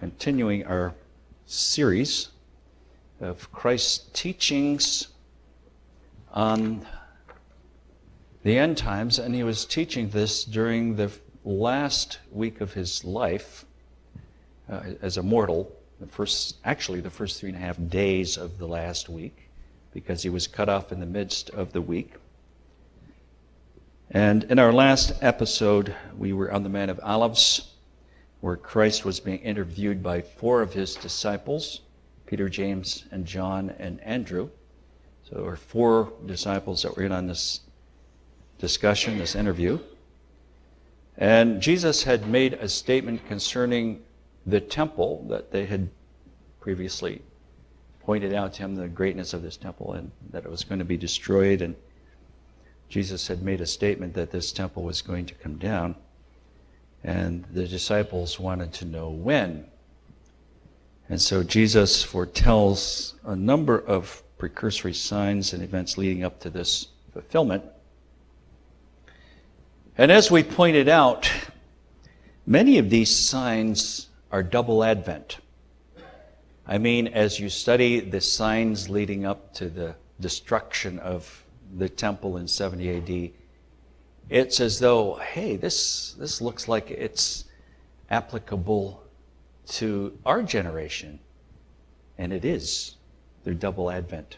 continuing our series of Christ's teachings on the end times, and he was teaching this during the last week of his life as a mortal, the first 3.5 days of the last week, because he was cut off in the midst of the week. And in our last episode, we were on the Mount of Olives, where Christ was being interviewed by 4 of his disciples, Peter, James, and John, and Andrew. So there were 4 disciples that were in on this discussion, this interview. And Jesus had made a statement concerning the temple that they had previously pointed out to him, the greatness of this temple, and that it was going to be destroyed. And Jesus had made a statement that this temple was going to come down. And the disciples wanted to know when. And so Jesus foretells a number of precursory signs and events leading up to this fulfillment. And as we pointed out, many of these signs are double advent. I mean, as you study the signs leading up to the destruction of the temple in 70 AD, it's as though, hey, this looks like it's applicable to our generation. And it is. They're double advent.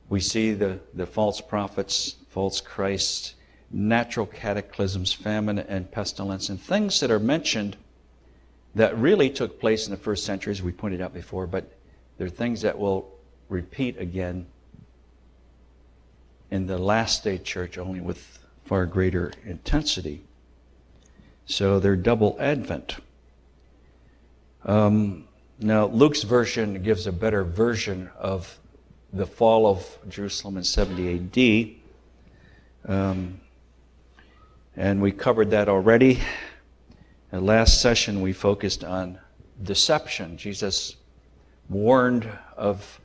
We see the false prophets, false Christ, natural cataclysms, famine and pestilence, and things that are mentioned that really took place in the first century, as we pointed out before, but they're things that will repeat again in the last day church, only with far greater intensity. So they're double advent. Now, Luke's version gives a better version of the fall of Jerusalem in 70 AD. And we covered that already. In the last session, we focused on deception. Jesus warned of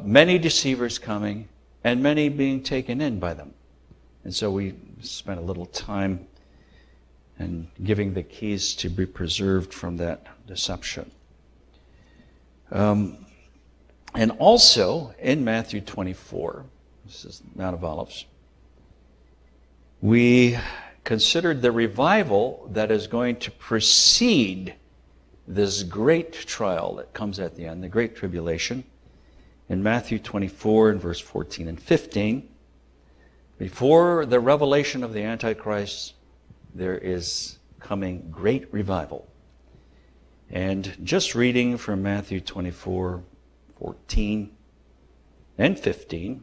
many deceivers coming and many being taken in by them. And so we spent a little time in giving the keys to be preserved from that deception. And also in Matthew 24, this is Mount of Olives, we considered the revival that is going to precede this great trial that comes at the end, the Great Tribulation. In Matthew 24 and verse 14 and 15, before the revelation of the Antichrist, there is coming great revival. And just reading from Matthew 24, 14 and 15,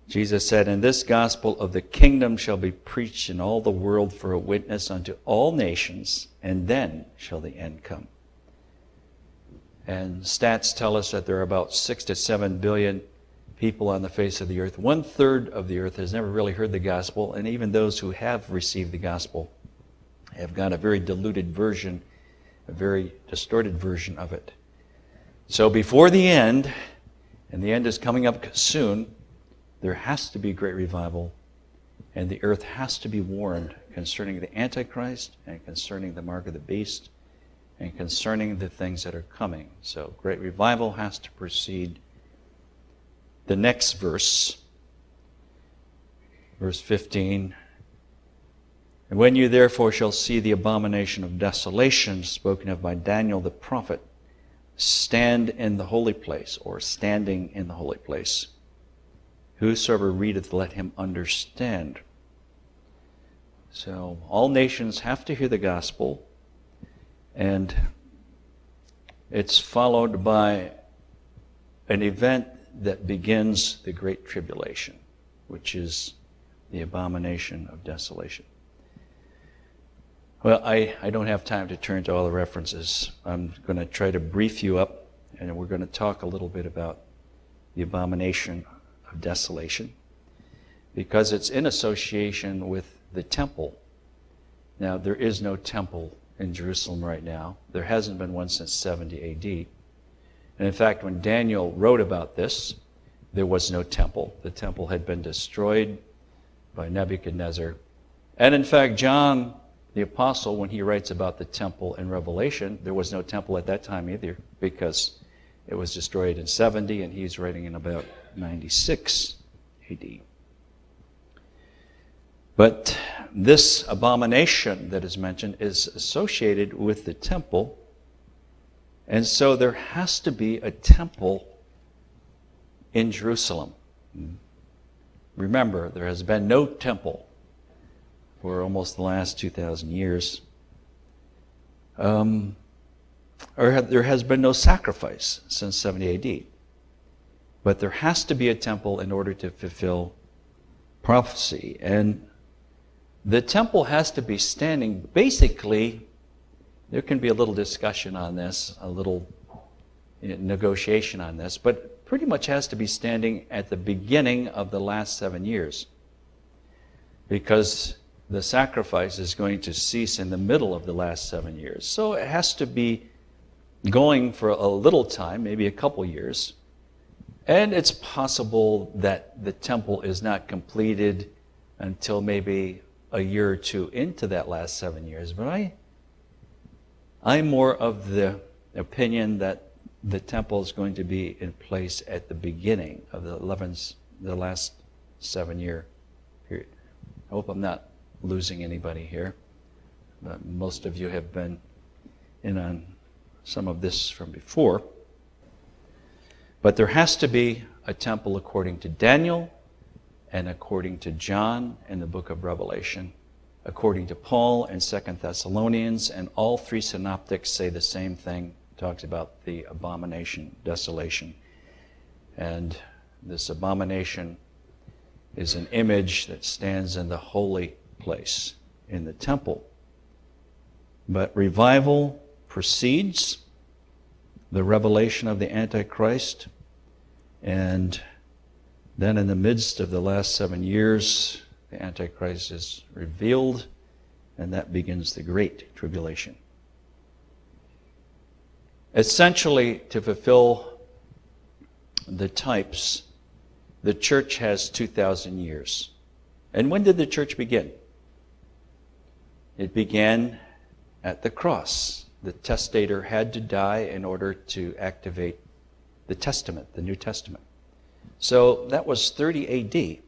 Jesus said, "And this gospel of the kingdom shall be preached in all the world for a witness unto all nations, and then shall the end come." And stats tell us that there are about 6 to 7 billion people on the face of the earth. 1/3 of the earth has never really heard the gospel, and even those who have received the gospel have got a very diluted version, a very distorted version of it. So before the end, and the end is coming up soon, there has to be great revival, and the earth has to be warned concerning the Antichrist and concerning the mark of the beast and concerning the things that are coming. So great revival has to precede the next verse, verse 15. "And when you therefore shall see the abomination of desolation spoken of by Daniel the prophet, stand in the holy place," or standing in the holy place, "whosoever readeth, let him understand." So all nations have to hear the gospel, and it's followed by an event that begins the Great Tribulation, which is the abomination of desolation. Well, I don't have time to turn to all the references. I'm going to try to brief you up, and we're going to talk a little bit about the abomination of desolation, because it's in association with the temple. Now, there is no temple in Jerusalem right now. There hasn't been one since 70 AD. And in fact, when Daniel wrote about this, there was no temple. The temple had been destroyed by Nebuchadnezzar. And in fact, John the apostle, when he writes about the temple in Revelation, there was no temple at that time either, because it was destroyed in 70, and he's writing in about 96 AD. But this abomination that is mentioned is associated with the temple, and so there has to be a temple in Jerusalem. Remember, there has been no temple for almost the last 2,000 years. Or there has been no sacrifice since 70 AD. But there has to be a temple in order to fulfill prophecy. And the temple has to be standing. Basically, there can be a little discussion on this, a little negotiation on this, but pretty much has to be standing at the beginning of the last 7 years, because the sacrifice is going to cease in the middle of the last 7 years. So it has to be going for a little time, maybe a couple years. And it's possible that the temple is not completed until maybe a year or two into that last 7 years. But I'm more of the opinion that the temple is going to be in place at the beginning of the last 7 year period. I hope I'm not losing anybody here. Most of you have been in on some of this from before. But there has to be a temple according to Daniel and according to John in the book of Revelation, according to Paul in 2 Thessalonians, and all three synoptics say the same thing. Talks about the abomination, desolation. And this abomination is an image that stands in the holy place, in the temple. But revival precedes the revelation of the Antichrist, and then in the midst of the last 7 years, the Antichrist is revealed, and that begins the Great Tribulation. Essentially, to fulfill the types, the church has 2,000 years. And when did the church begin? It began at the cross. The testator had to die in order to activate the Testament, the New Testament. So that was 30 AD.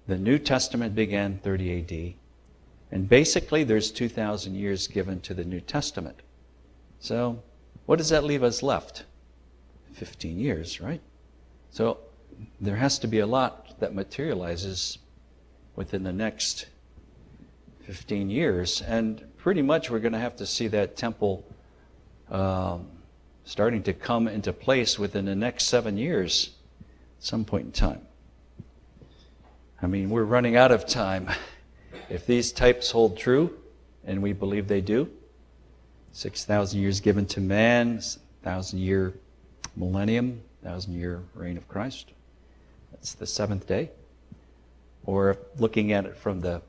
The New Testament began 30 AD. And basically there's 2,000 years given to the New Testament. So what does that leave us left? 15 years, right? So there has to be a lot that materializes within the next 15 years. And pretty much we're going to have to see that temple starting to come into place within the next 7 years at some point in time. I mean, we're running out of time. If these types hold true, and we believe they do, 6,000 years given to man, 1,000-year millennium, 1,000-year reign of Christ. That's the seventh day. Or looking at it from the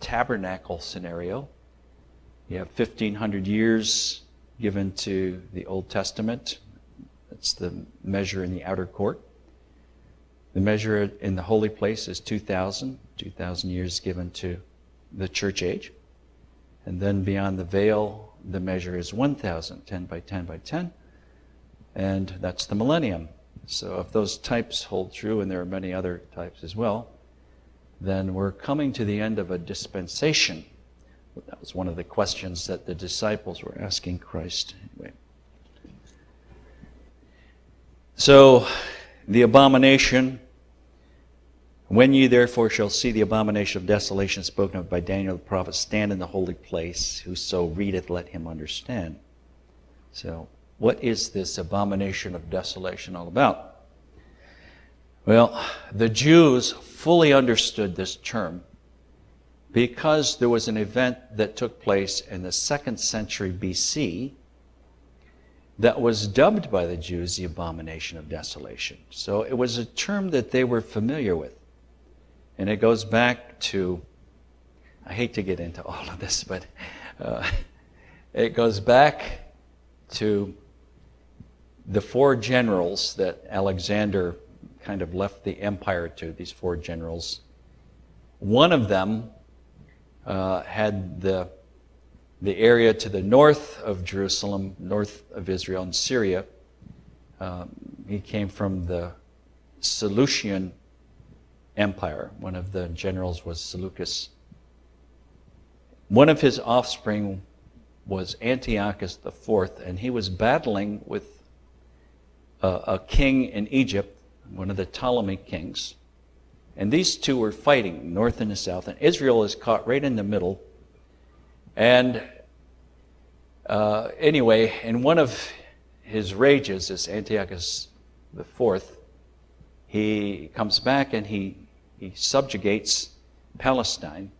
tabernacle scenario, you have 1,500 years given to the Old Testament. That's the measure in the outer court. The measure in the holy place is 2,000 years given to the church age. And then beyond the veil, the measure is 1,000, 10 by 10 by 10. And that's the millennium. So if those types hold true, and there are many other types as well, then we're coming to the end of a dispensation. That was one of the questions that the disciples were asking Christ. Anyway. So the abomination, when ye therefore shall see the abomination of desolation spoken of by Daniel the prophet stand in the holy place, whoso readeth, let him understand. So what is this abomination of desolation all about? Well, the Jews fully understood this term because there was an event that took place in the 2nd century BC that was dubbed by the Jews the abomination of desolation. So it was a term that they were familiar with. And it goes back to, I hate to get into all of this, but it goes back to the 4 generals that Alexander kind of left the empire to, these 4 generals. One of them had the the area to the north of Jerusalem, north of Israel and Syria. He came from the Seleucian Empire. One of the generals was Seleucus. One of his offspring was Antiochus IV, and he was battling with a king in Egypt, one of the Ptolemy kings. And these two were fighting, north and the south, and Israel is caught right in the middle. And anyway, in one of his rages, this Antiochus IV, he comes back and he subjugates Palestine,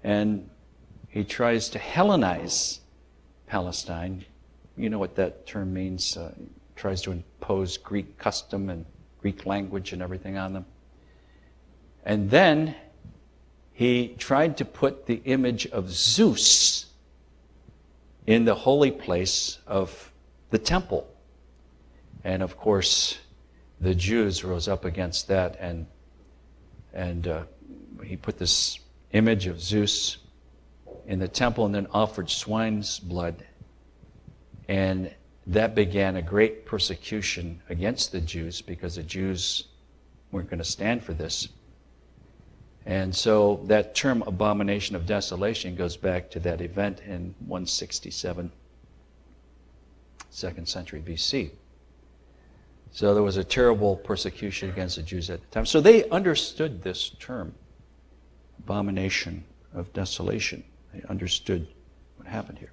and he tries to Hellenize Palestine. You know what that term means. Tries to impose Greek custom and Greek language and everything on them. And then he tried to put the image of Zeus in the holy place of the temple. And of course, the Jews rose up against that, and he put this image of Zeus in the temple and then offered swine's blood. And that began a great persecution against the Jews, because the Jews weren't going to stand for this. And so that term abomination of desolation goes back to that event in 167, 2nd century BC. So there was a terrible persecution against the Jews at the time. So they understood this term, abomination of desolation. They understood what happened here.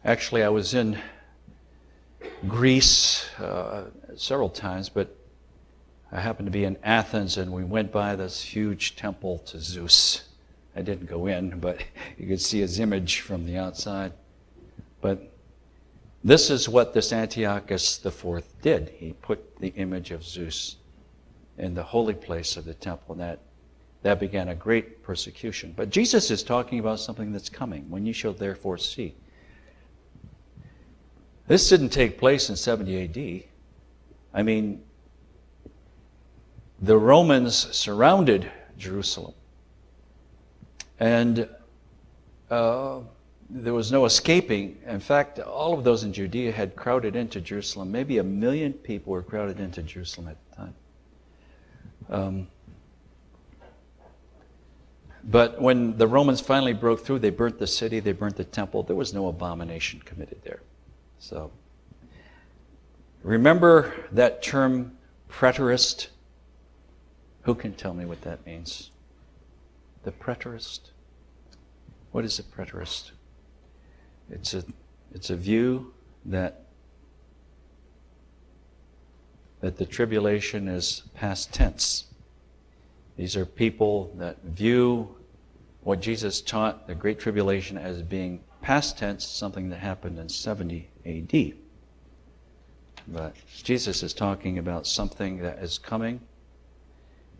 Actually, I was in Greece several times, but I happened to be in Athens, and we went by this huge temple to Zeus. I didn't go in, but you could see his image from the outside. But this is what this Antiochus IV did. He put the image of Zeus in the holy place of the temple, and that began a great persecution. But Jesus is talking about something that's coming, when you shall therefore see. This didn't take place in 70 AD. I mean, the Romans surrounded Jerusalem, and there was no escaping. In fact, all of those in Judea had crowded into Jerusalem. Maybe 1 million people were crowded into Jerusalem at the time. But when the Romans finally broke through, they burnt the city, they burnt the temple. There was no abomination committed there. So, remember that term, preterist? Who can tell me what that means? The preterist? What is a preterist? It's a view that the tribulation is past tense. These are people that view what Jesus taught, the Great Tribulation, as being past tense, something that happened in 70 AD. But Jesus is talking about something that is coming.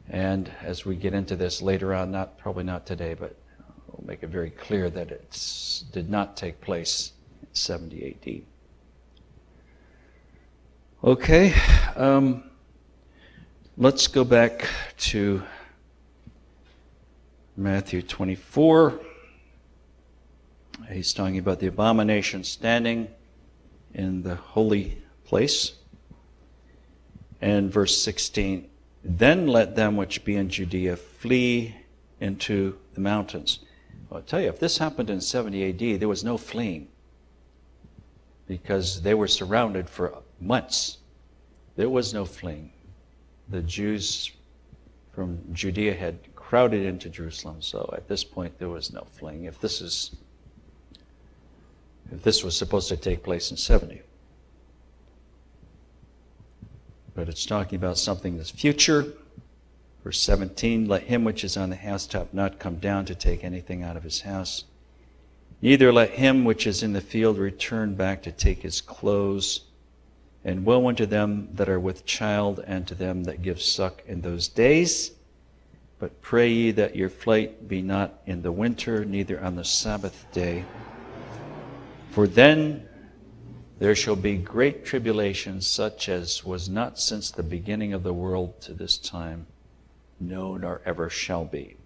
And as we get into this later on, probably not today, but we'll make it very clear that it did not take place in 70 AD. Okay, let's go back to Matthew 24. He's talking about the abomination standing in the holy place. And verse 16, then let them which be in Judea flee into the mountains. Well, I'll tell you, if this happened in 70 AD, there was no fleeing, because they were surrounded for months. There was no fleeing. The Jews from Judea had crowded into Jerusalem, so at this point there was no fleeing. If this was supposed to take place in 70. But it's talking about something that's future. Verse 17, let him which is on the housetop not come down to take anything out of his house. Neither let him which is in the field return back to take his clothes. And woe unto them that are with child, and to them that give suck in those days. But pray ye that your flight be not in the winter, neither on the Sabbath day. For then there shall be great tribulation, such as was not since the beginning of the world to this time, no, nor ever shall be.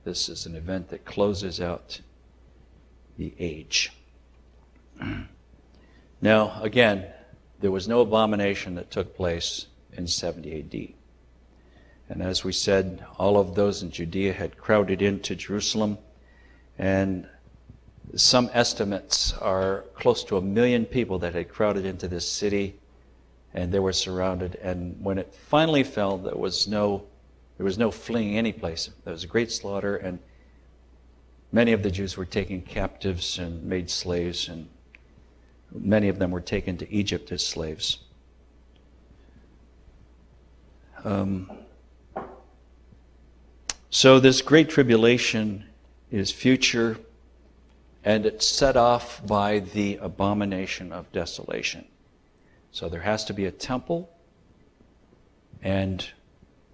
This is an event that closes out the age. Now, again, there was no abomination that took place in 70 AD. And as we said, all of those in Judea had crowded into Jerusalem, and some estimates are close to 1 million people that had crowded into this city, and they were surrounded. And when it finally fell, there was no fleeing any place. There was a great slaughter, and many of the Jews were taken captives and made slaves, and many of them were taken to Egypt as slaves. So this great tribulation is future, and it's set off by the abomination of desolation. So there has to be a temple, and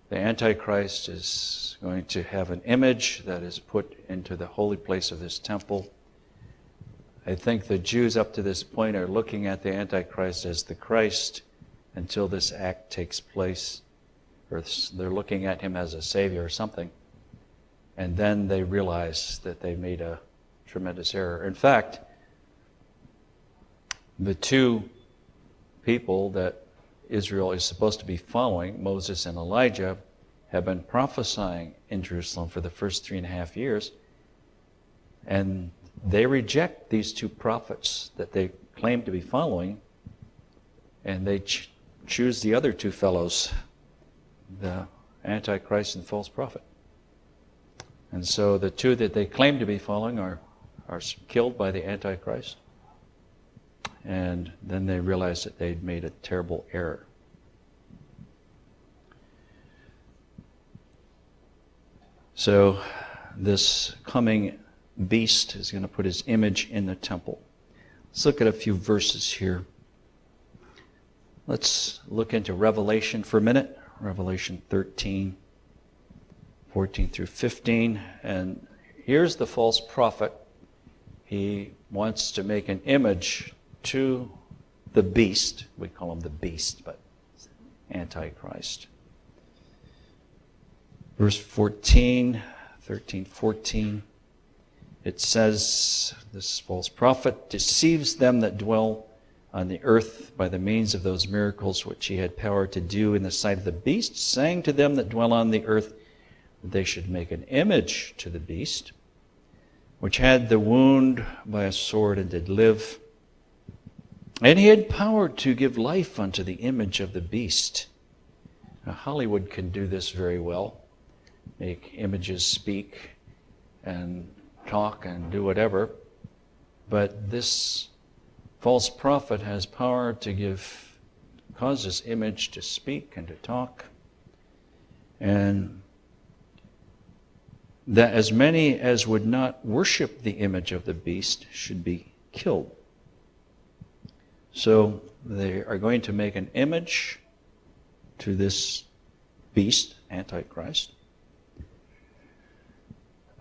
the Antichrist is going to have an image that is put into the holy place of this temple. I think the Jews up to this point are looking at the Antichrist as the Christ until this act takes place, or they're looking at him as a savior or something. And then they realize that they made a tremendous error. In fact, the two people that Israel is supposed to be following, Moses and Elijah, have been prophesying in Jerusalem for the first 3.5 years. And they reject these two prophets that they claim to be following, and they choose the other two fellows, the Antichrist and false prophet. And so the two that they claim to be following are killed by the Antichrist. And then they realize that they'd made a terrible error. So this coming beast is going to put his image in the temple. Let's look at a few verses here. Let's look into Revelation for a minute. Revelation 13, 14 through 15. And here's the false prophet. He wants to make an image to the beast. We call him the beast, but Antichrist. Verse 13, 14. It says, this false prophet deceives them that dwell on the earth by the means of those miracles which he had power to do in the sight of the beast, saying to them that dwell on the earth that they should make an image to the beast, which had the wound by a sword and did live. And he had power to give life unto the image of the beast. Now, Hollywood can do this very well, make images speak and talk and do whatever. But this false prophet has power to cause this image to speak and to talk. And that as many as would not worship the image of the beast should be killed. So they are going to make an image to this beast, Antichrist.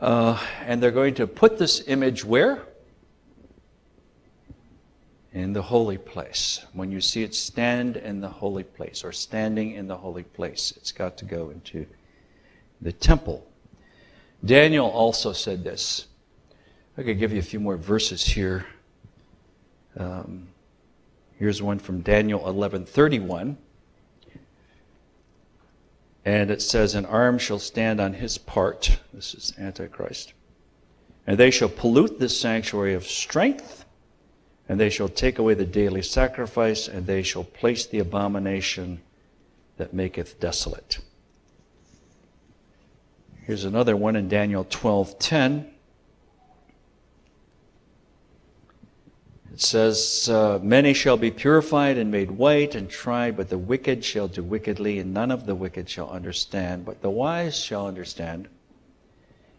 And they're going to put this image where? In the holy place. When you see it stand in the holy place, or standing in the holy place, it's got to go into the temple. Daniel also said this. I could give you a few more verses here. Here's one from Daniel 11:31. And it says, an arm shall stand on his part. This is Antichrist. And they shall pollute this sanctuary of strength, and they shall take away the daily sacrifice, and they shall place the abomination that maketh desolate. Here's another one in Daniel 12:10. It says, many shall be purified and made white and tried, but the wicked shall do wickedly, and none of the wicked shall understand, but the wise shall understand.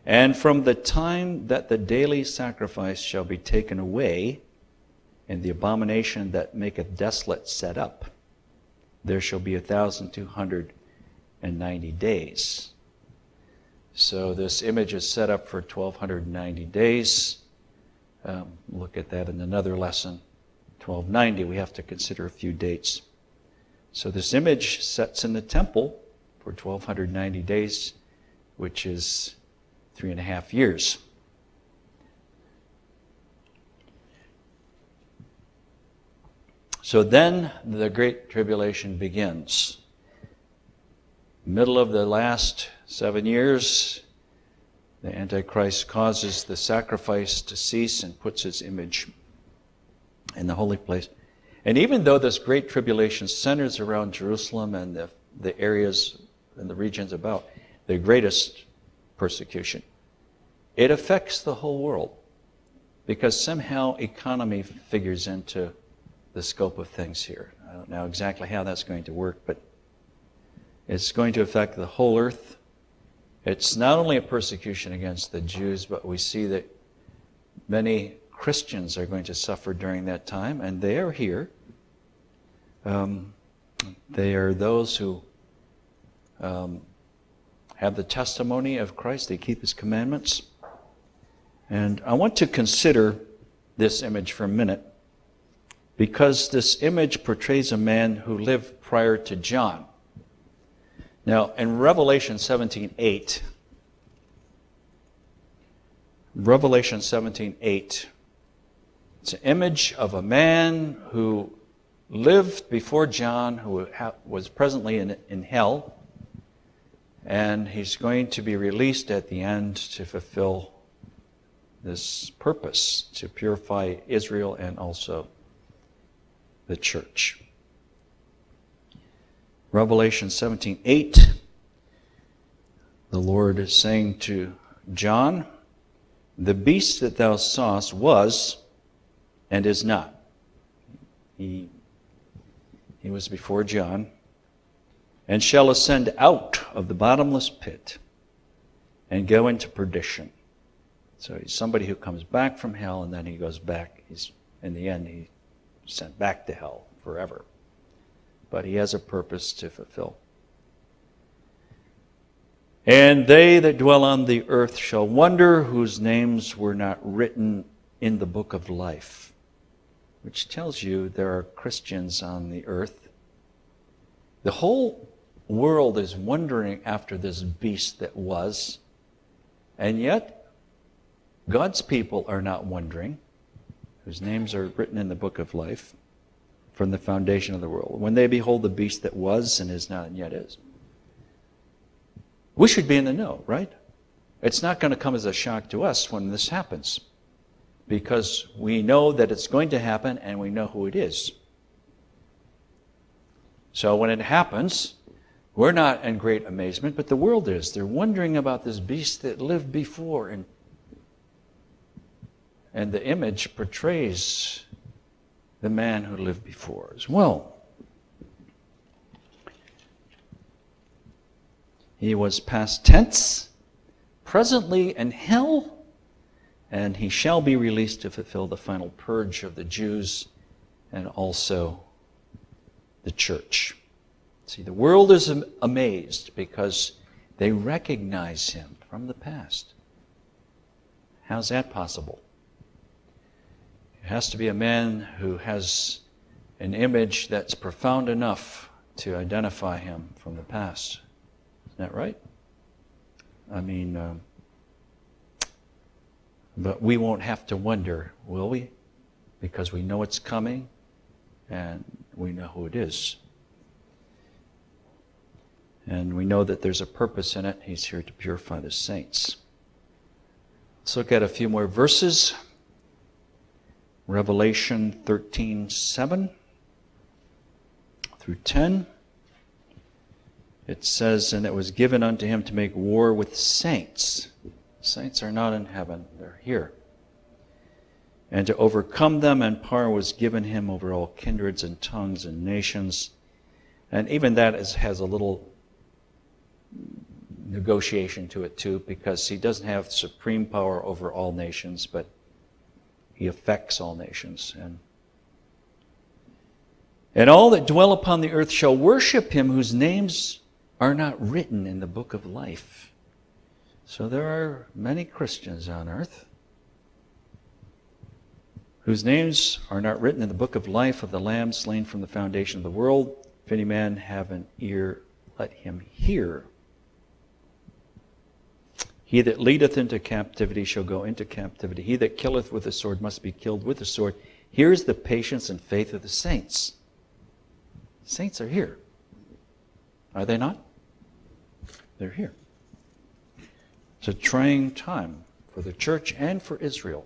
And from the time that the daily sacrifice shall be taken away, and the abomination that maketh desolate set up, there shall be 1,290 days. So this image is set up for 1,290 days. Look at that in another lesson. 1290, we have to consider a few dates. So this image sets in the temple for 1,290 days, which is 3.5 years. So then the Great Tribulation begins. Middle of the last 7 years, the Antichrist causes the sacrifice to cease and puts his image in the holy place. And even though this Great Tribulation centers around Jerusalem and the areas and the regions about, the greatest persecution, it affects the whole world because somehow economy figures into the scope of things here. I don't know exactly how that's going to work, but it's going to affect the whole earth. It's not only a persecution against the Jews, but we see that many Christians are going to suffer during that time, and they are here. They are those who have the testimony of Christ. They keep His commandments. And I want to consider this image for a minute, because this image portrays a man who lived prior to John. Now, in Revelation 17:8, it's an image of a man who lived before John, who was presently in hell, and he's going to be released at the end to fulfill this purpose, to purify Israel and also the church. Revelation 17:8, the Lord is saying to John, "The beast that thou sawest was and is not." He was before John. "And shall ascend out of the bottomless pit and go into perdition." So he's somebody who comes back from hell, and then he goes back. In the end, he's sent back to hell forever. But he has a purpose to fulfill. "And they that dwell on the earth shall wonder, whose names were not written in the book of life," which tells you there are Christians on the earth. The whole world is wondering after this beast that was, and yet God's people are not wondering, whose names are written in the book of life from the foundation of the world, when they behold the beast that was and is not and yet is. We should be in the know, right? It's not going to come as a shock to us when this happens, because we know that it's going to happen and we know who it is. So when it happens, we're not in great amazement, but the world is. They're wondering about this beast that lived before, and the image portrays the man who lived before as well. He was past tense, presently in hell, and he shall be released to fulfill the final purge of the Jews and also the church. See, the world is amazed because they recognize him from the past. How's that possible? It has to be a man who has an image that's profound enough to identify him from the past. Isn't that right? I mean, but we won't have to wonder, will we? Because we know it's coming and we know who it is. And we know that there's a purpose in it. He's here to purify the saints. Let's look at a few more verses. Revelation 13:7 through 10. It says, "And it was given unto him to make war with saints." Saints are not in heaven, they're here. "And to overcome them, and power was given him over all kindreds and tongues and nations." And even that has a little negotiation to it too, because he doesn't have supreme power over all nations, but he affects all nations. "And all that dwell upon the earth shall worship him, whose names are not written in the book of life." So there are many Christians on earth whose names are not written in the book of life of the Lamb slain from the foundation of the world. "If any man have an ear, let him hear. He that leadeth into captivity shall go into captivity. He that killeth with the sword must be killed with the sword. Here is the patience and faith of the saints." Saints are here. Are they not? They're here. It's a trying time for the church and for Israel.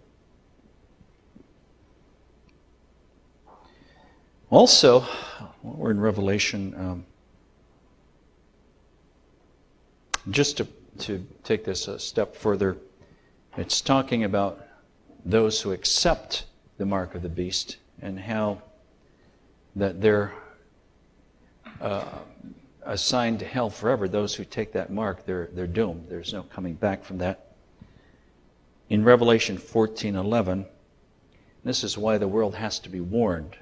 Also, we're in Revelation. Just to take this a step further, it's talking about those who accept the mark of the beast and how that they're assigned to hell forever. Those who take that mark, they're doomed. There's no coming back from that. In Revelation 14:11, this is why the world has to be warned.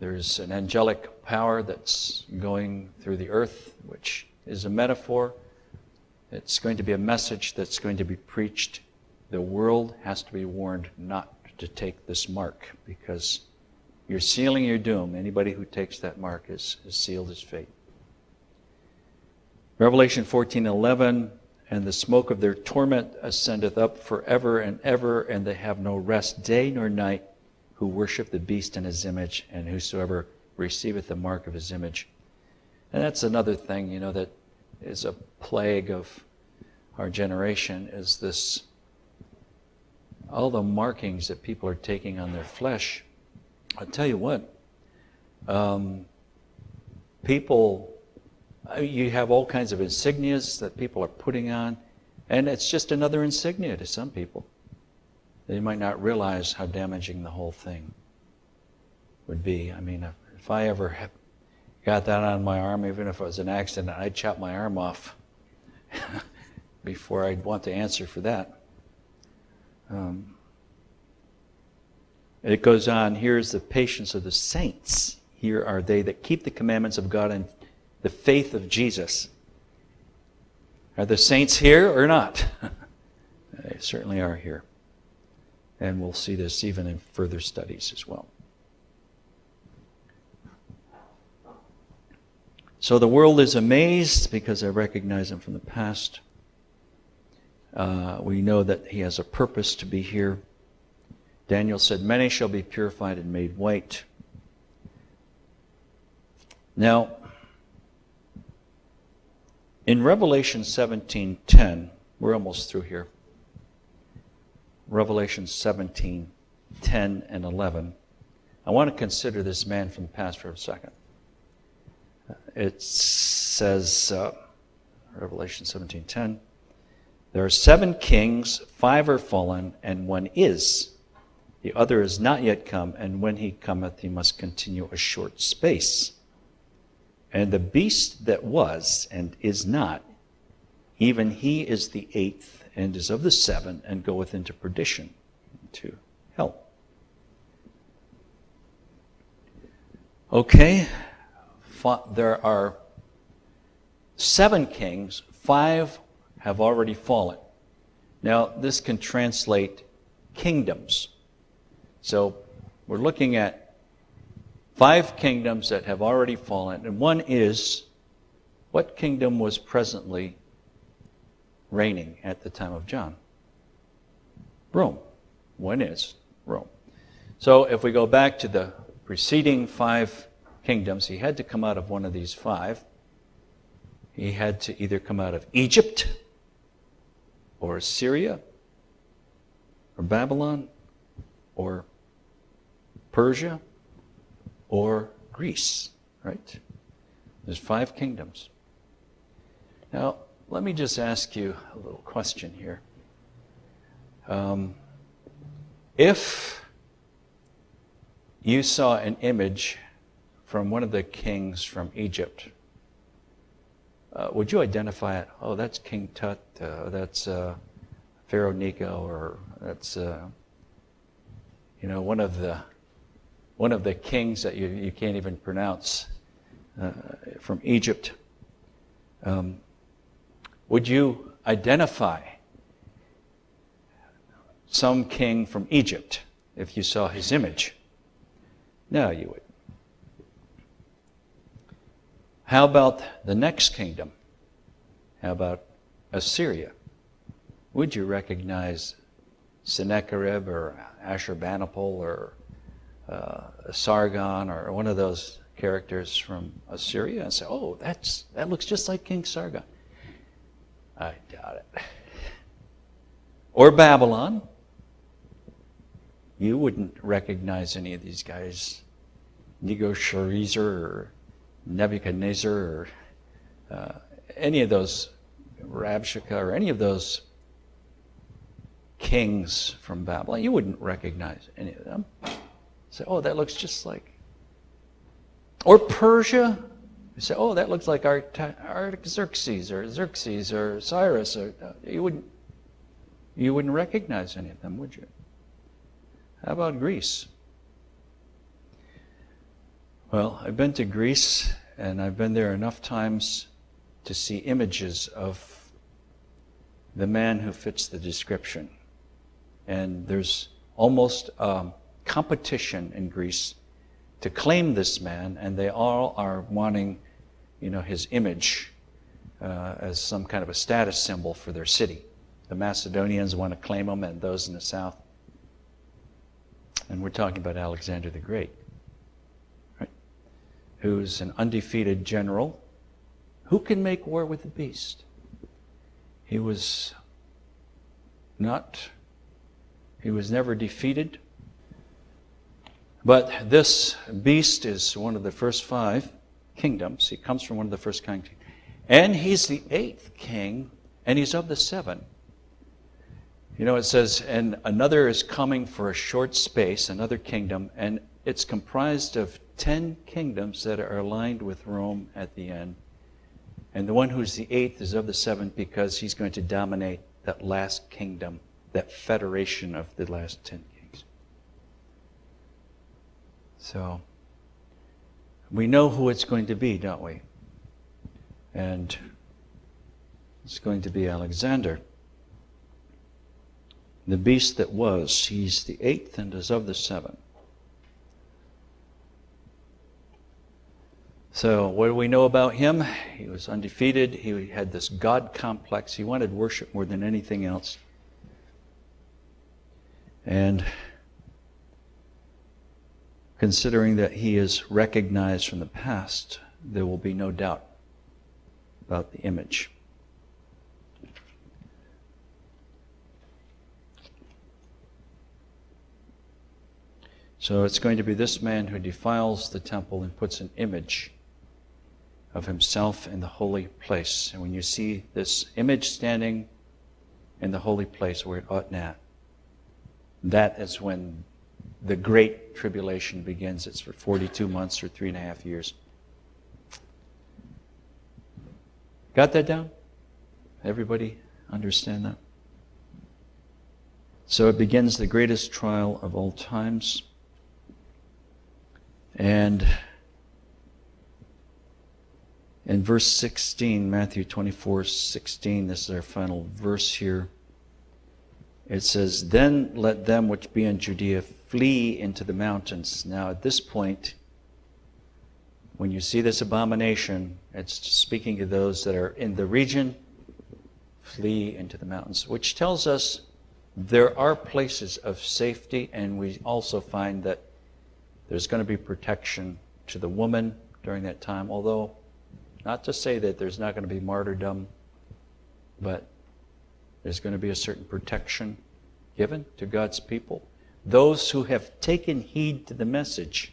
There's an angelic power that's going through the earth, which is a metaphor. It's going to be a message that's going to be preached. The world has to be warned not to take this mark, because you're sealing your doom. Anybody who takes that mark is sealed his fate. Revelation 14:11, and the smoke of their torment ascendeth up forever and ever, and they have no rest day nor night, who worship the beast and his image, and whosoever receiveth the mark of his image. And that's another thing, that is a plague of our generation, is this, all the markings that people are taking on their flesh. I'll tell you what, people, you have all kinds of insignias that people are putting on, and it's just another insignia to some people. They might not realize how damaging the whole thing would be. I mean, if I ever got that on my arm, even if it was an accident, I'd chop my arm off before I'd want to answer for that. It goes on, here's the patience of the saints. Here are they that keep the commandments of God and the faith of Jesus. Are the saints here or not? They certainly are here. And we'll see this even in further studies as well. So the world is amazed because I recognize him from the past. We know that he has a purpose to be here. Daniel said, many shall be purified and made white. Now, in Revelation 17:10, we're almost through here. Revelation 17:10 and 11. I want to consider this man from the past for a second. It says, Revelation 17:10, there are 7 kings, 5 are fallen, and 1 is. The other is not yet come, and when he cometh, he must continue a short space. And the beast that was and is not, even he is the 8th, and is of the 7, and goeth into perdition, into hell. Okay, there are 7 kings, 5 have already fallen. Now, this can translate kingdoms. So, we're looking at 5 kingdoms that have already fallen, and 1 is, what kingdom was presently reigning at the time of John? Rome. 1 is Rome. So if we go back to the preceding 5 kingdoms, he had to come out of one of these 5. He had to either come out of Egypt, or Syria, or Babylon, or Persia, or Greece, right? There's 5 kingdoms. Now, let me just ask you a little question here. If you saw an image from one of the kings from Egypt, would you identify it? Oh, that's King Tut, that's Pharaoh Necho, or that's one of the kings that you can't even pronounce from Egypt. Would you identify some king from Egypt if you saw his image? No, you wouldn't. How about the next kingdom? How about Assyria? Would you recognize Sennacherib or Ashurbanipal or Sargon or one of those characters from Assyria and say, oh, that looks just like King Sargon. I doubt it. Or Babylon. You wouldn't recognize any of these guys. Nebuchadnezzar or Nebuchadnezzar or any of those, Rabshakeh or any of those kings from Babylon. You wouldn't recognize any of them. Say, oh, that looks just like. Or Persia. You say, oh, that looks like Artaxerxes or Xerxes or Cyrus. Or you wouldn't recognize any of them, would you? How about Greece? Well, I've been to Greece, and I've been there enough times to see images of the man who fits the description. And there's almost a competition in Greece to claim this man, and they all are wanting, his image as some kind of a status symbol for their city. The Macedonians want to claim him, and those in the south. And we're talking about Alexander the Great, right? Who's an undefeated general. Who can make war with the beast? He was never defeated. But this beast is one of the first 5 kingdoms. He comes from one of the first kingdoms. And he's the 8th king, and he's of the 7. It says, and another is coming for a short space, another kingdom, and it's comprised of 10 kingdoms that are aligned with Rome at the end. And the one who's the 8th is of the 7th because he's going to dominate that last kingdom, that federation of the last 10 kings. So, we know who it's going to be, don't we? And it's going to be Alexander. The beast that was, he's the 8th and is of the 7. So what do we know about him? He was undefeated. He had this God complex. He wanted worship more than anything else. And considering that he is recognized from the past, there will be no doubt about the image. So it's going to be this man who defiles the temple and puts an image of himself in the holy place. And when you see this image standing in the holy place where it ought not, that is when the great tribulation begins. It's for 42 months or 3.5 years. Got that down? Everybody understand that? So it begins the greatest trial of all times. And in verse 16, Matthew 24:16, this is our final verse here. It says, "Then let them which be in Judea flee into the mountains." Now at this point, when you see this abomination, it's speaking to those that are in the region, flee into the mountains, which tells us there are places of safety, and we also find that there's going to be protection to the woman during that time, although not to say that there's not going to be martyrdom, but there's going to be a certain protection given to God's people. Those who have taken heed to the message.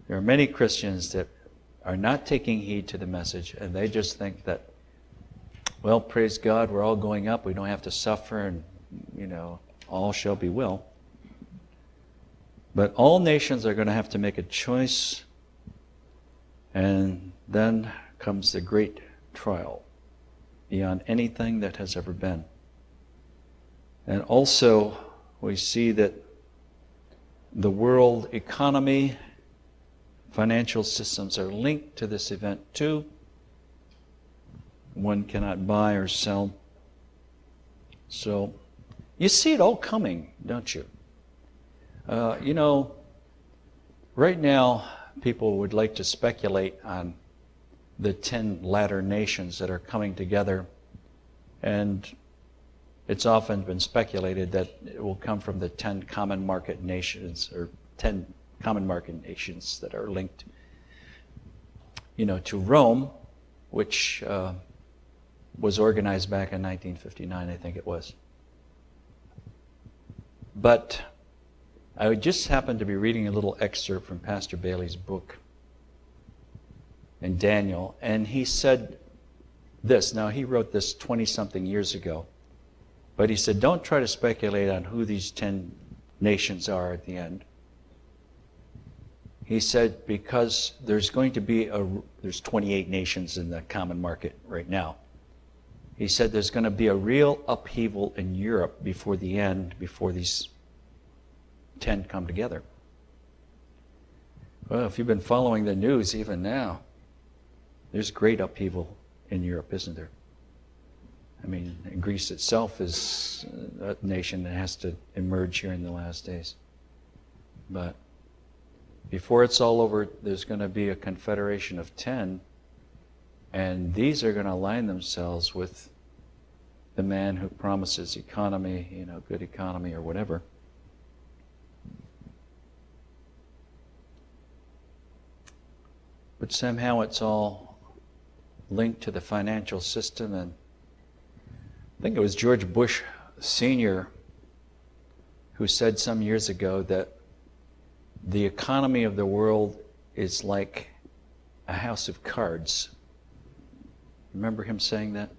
There are many Christians that are not taking heed to the message, and they just think that, well, praise God, we're all going up, we don't have to suffer, and, all shall be well. But all nations are going to have to make a choice, and then comes the great trial beyond anything that has ever been. And also, we see that the world economy, financial systems are linked to this event too. One cannot buy or sell. So, you see it all coming, don't you? Right now, people would like to speculate on the 10 latter nations that are coming together, and it's often been speculated that it will come from the 10 common market nations, or 10 common market nations that are linked to Rome, which was organized back in 1959, I think it was. But I just happened to be reading a little excerpt from Pastor Bailey's book in Daniel, and he said this. Now, he wrote this 20-something years ago, but he said, don't try to speculate on who these 10 nations are at the end. He said, because there's going to be there's 28 nations in the common market right now. He said there's going to be a real upheaval in Europe before the end, before these 10 come together. Well, if you've been following the news even now, there's great upheaval in Europe, isn't there? I mean, Greece itself is a nation that has to emerge here in the last days. But before it's all over, there's going to be a confederation of 10, and these are going to align themselves with the man who promises economy, good economy or whatever. But somehow it's all linked to the financial system, and I think it was George Bush Sr. who said some years ago that the economy of the world is like a house of cards. Remember him saying that?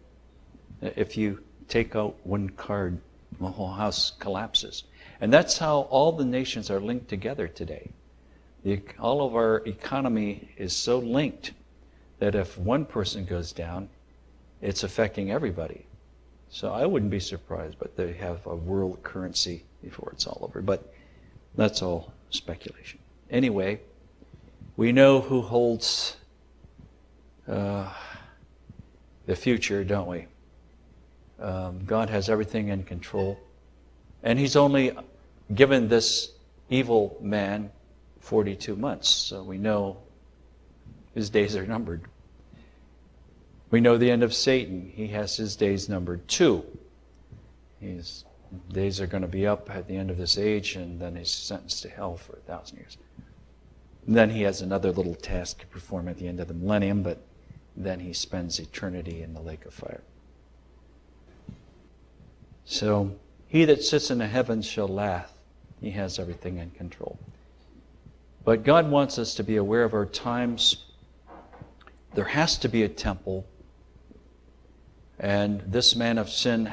If you take out one card, the whole house collapses. And that's how all the nations are linked together today. All of our economy is so linked that if one person goes down, it's affecting everybody. So I wouldn't be surprised, but they have a world currency before it's all over. But that's all speculation. Anyway, we know who holds the future, don't we? God has everything in control. And He's only given this evil man 42 months. So we know his days are numbered. We know the end of Satan. He has his days numbered too. His days are going to be up at the end of this age, and then he's sentenced to hell for 1,000 years. And then he has another little task to perform at the end of the millennium, but then he spends eternity in the lake of fire. So, he that sits in the heavens shall laugh. He has everything in control. But God wants us to be aware of our times. There has to be a temple. And this man of sin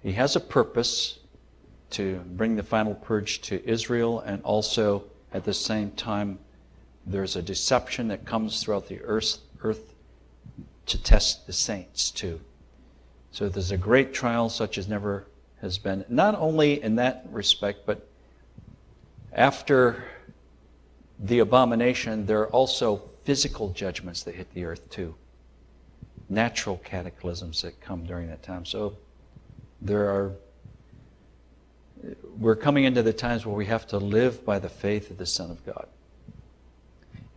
he has a purpose to bring the final purge to Israel, and also at the same time there's a deception that comes throughout the earth to test the saints too. So there's a great trial such as never has been, not only in that respect, but after the abomination, there are also physical judgments that hit the earth too. Natural cataclysms that come during that time. So we're coming into the times where we have to live by the faith of the Son of God.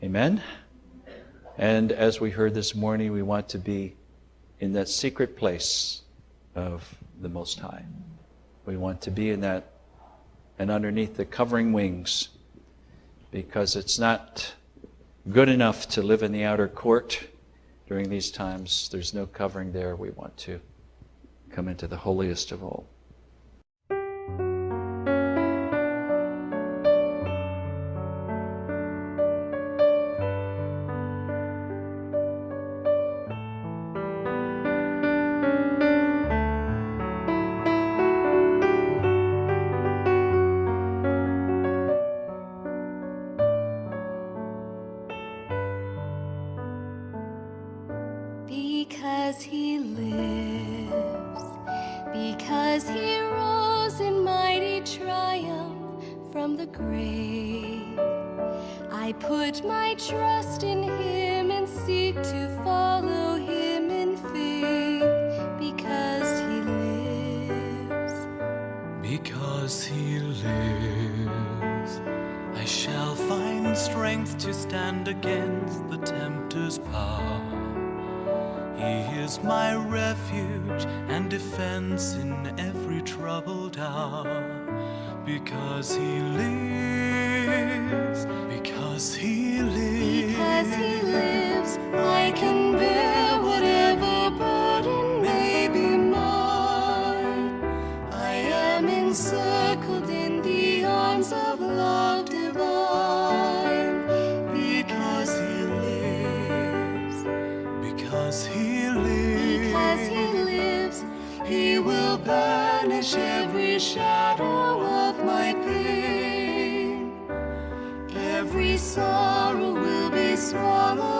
Amen? And as we heard this morning, we want to be in that secret place of the Most High. We want to be in that and underneath the covering wings, because it's not good enough to live in the outer court during these times. There's no covering there. We want to come into the holiest of all. Because He lives, because He rose in mighty triumph from the grave, I put my trust in Him and seek to follow Him in faith. Because He lives, because He lives, I shall find strength to stand against the tempter's power. He is my refuge and defense in every troubled hour. Because He lives, because Because he lives. Because he lives, I can bear whatever burden may be mine. I am encircled in the arms of love divine. Because he lives. Because he lives. Because he lives, he will banish every shadow of my pain. Every sorrow will be swallowed